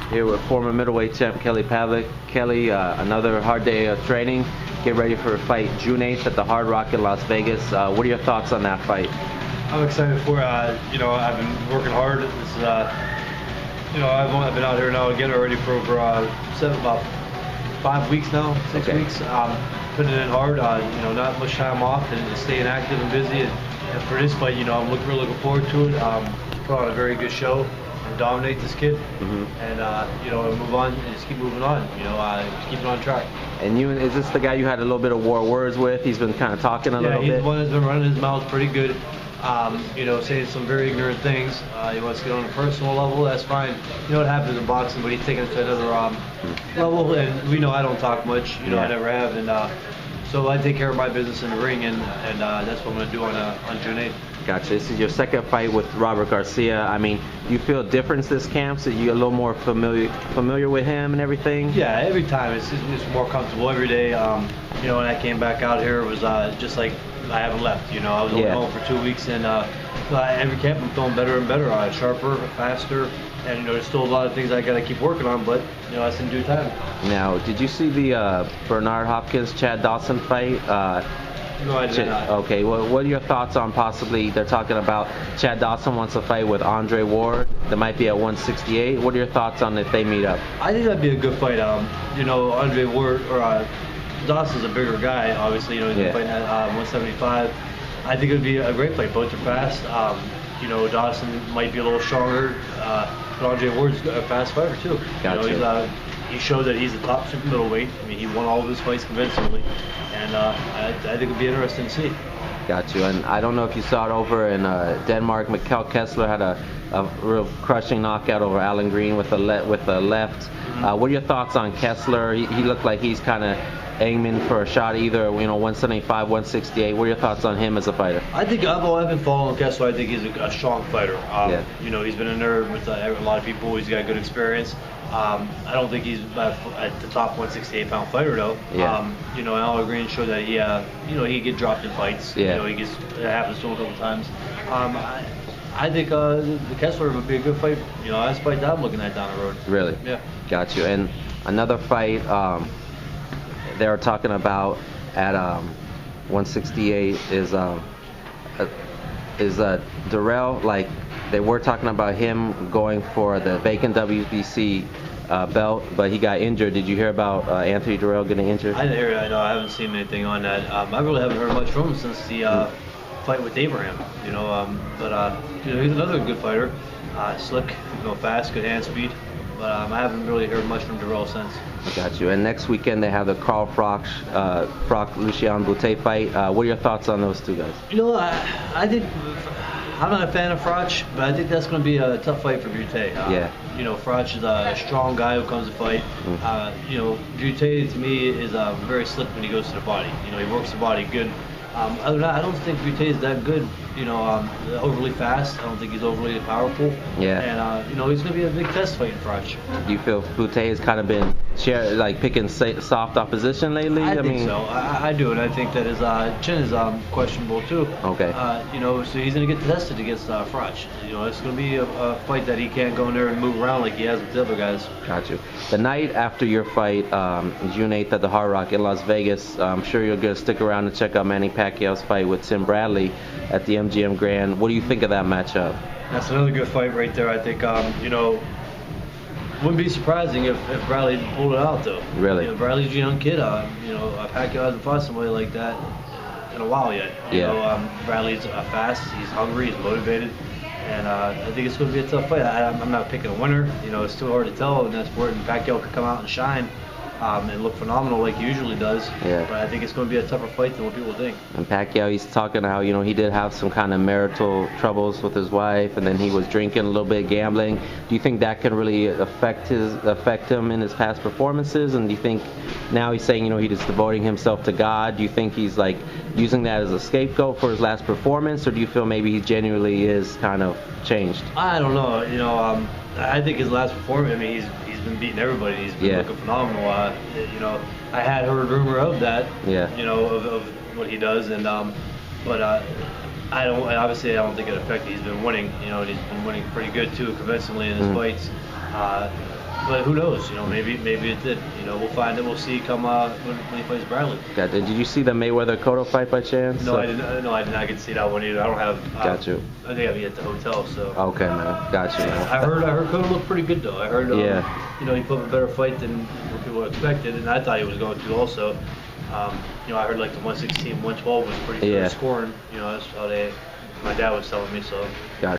here with former middleweight champ Kelly Pavlik. Kelly, another hard day of training. Get ready for a fight June 8th at the Hard Rock in Las Vegas. What are your thoughts on that fight? I'm excited for it. You know, I've been working hard. This is, you know, I've been out here now again already for over about 5 weeks now, 6 weeks. Putting it in hard. You know, not much time off and staying active and busy. And for this fight, you know, I'm really looking forward to it. Put on a very good show and dominate this kid, and you know, move on and just keep moving on. You know, just keep it on track. And you, is this the guy you had a little bit of war words with? He's been kind of talking a little bit. Yeah, he's the one that's been running his mouth pretty good. You know, saying some very ignorant things. He wants to get on a personal level. That's fine. You know what happens in boxing, but he's taking it to another level. And we know I don't talk much. You know, I never have. And so I take care of my business in the ring, and that's what I'm going to do on June 8th. Gotcha. This is your second fight with Robert Garcia. I mean, you feel a difference this camp? So you're a little more familiar with him and everything? Yeah, every time it's more comfortable every day. You know, when I came back out here, it was just like I haven't left. You know, I was only home for 2 weeks, and every camp I'm feeling better and better, sharper, faster, and you know, there's still a lot of things I got to keep working on, but you know, that's in due time. Now, did you see the Bernard Hopkins-Chad Dawson fight? No, I did not. Okay, well, what are your thoughts on possibly, they're talking about Chad Dawson wants to fight with Andre Ward. That might be at 168. What are your thoughts on if they meet up? I think that'd be a good fight. You know, Andre Ward, or Dawson's a bigger guy, obviously. You know, he's been fighting at 175. I think it would be a great fight. Both are fast. You know, Dawson might be a little stronger, but Andre Ward's a fast fighter too. Gotcha. You know, he showed that he's a top super middleweight. I mean, he won all of his fights convincingly, and I think it'd be interesting to see. Got you. And I don't know if you saw it over in Denmark. Mikkel Kessler had a real crushing knockout over Alan Green with the left. What are your thoughts on Kessler? He looked like he's kind of aiming for a shot either, you know, 175, 168. What are your thoughts on him as a fighter? I think I've been following Kessler. I think he's a strong fighter. You know, he's been in there with a lot of people. He's got good experience. I don't think he's at the top 168-pound fighter though. You know, Alan Green showed that he, you know, he get dropped in fights. You know, it happens to him a couple times. I think the Kessler would be a good fight. You know, that's a fight that I'm looking at down the road. Really? Yeah. Got you. And another fight they were talking about at 168 is Durrell. Like, they were talking about him going for the vacant WBC belt, but he got injured. Did you hear about Anthony Durrell getting injured? I didn't hear it. I know. I haven't seen anything on that. I really haven't heard much from him since the fight with Abraham. You know, but you know, he's another good fighter. Slick, you know, fast, good hand speed. But I haven't really heard much from Durrell since. I got you. And next weekend they have the Carl Froch, Lucian Bute fight. What are your thoughts on those two guys? You know, I think I'm not a fan of Froch, but I think that's going to be a tough fight for Bute. You know, Froch is a strong guy who comes to fight. You know, Bute to me is very slick when he goes to the body. You know, he works the body good. Other than that, I don't think Bute is that good. You know, overly fast. I don't think he's overly powerful. And you know, he's going to be a big test fighting Froch. Do you feel Bute has kind of been picking soft opposition lately? I think so. I do, and I think that his chin is questionable too. Okay. You know, so he's going to get tested against Froch. You know, it's going to be a fight that he can't go in there and move around like he has with the other guys. Got you. The night after your fight, June 8th at the Hard Rock in Las Vegas, I'm sure you're going to stick around and check out Manny Pacquiao's fight with Tim Bradley at the MGM Grand. What do you think of that matchup? That's another good fight right there. I think, you know, wouldn't be surprising if Bradley pulled it out though. Really? You know, Bradley's a young kid. You know, Pacquiao hasn't fought somebody like that in a while yet. You know, Bradley's fast. He's hungry. He's motivated. And I think it's going to be a tough fight. I'm not picking a winner. You know, it's too hard to tell in that sport. And Pacquiao could come out and shine and look phenomenal like he usually does. But I think it's going to be a tougher fight than what people think. And Pacquiao, he's talking how, you know, he did have some kind of marital troubles with his wife, and then he was drinking a little bit, gambling. Do you think that can really affect him in his past performances? And do you think now he's saying, you know, he's devoting himself to God? Do you think he's like using that as a scapegoat for his last performance, or do you feel maybe he genuinely is kind of changed? I don't know. You know, I think his last performance, I mean, he's been beating everybody. He's been looking phenomenal. You know, I had heard rumor of that. You know, of what he does, and but I don't think it affected. He's been winning. You know, and he's been winning pretty good too, convincingly in his fights. but who knows? You know, maybe it did. You know, we'll find it. We'll see come when he plays Bradley. Gotcha. Did you see the Mayweather-Cotto fight by chance? No, I didn't. No, I did not get to see that one either. I don't have. Got you. I think I'll be at the hotel. So. Okay, man. Got you, man. I heard Cotto looked pretty good though. I heard. Yeah. You know, he put up a better fight than what people expected, and I thought he was going to also. You know, I heard like the 116, 112 was pretty good scoring. You know, that's how my dad was telling me. So. Gotcha.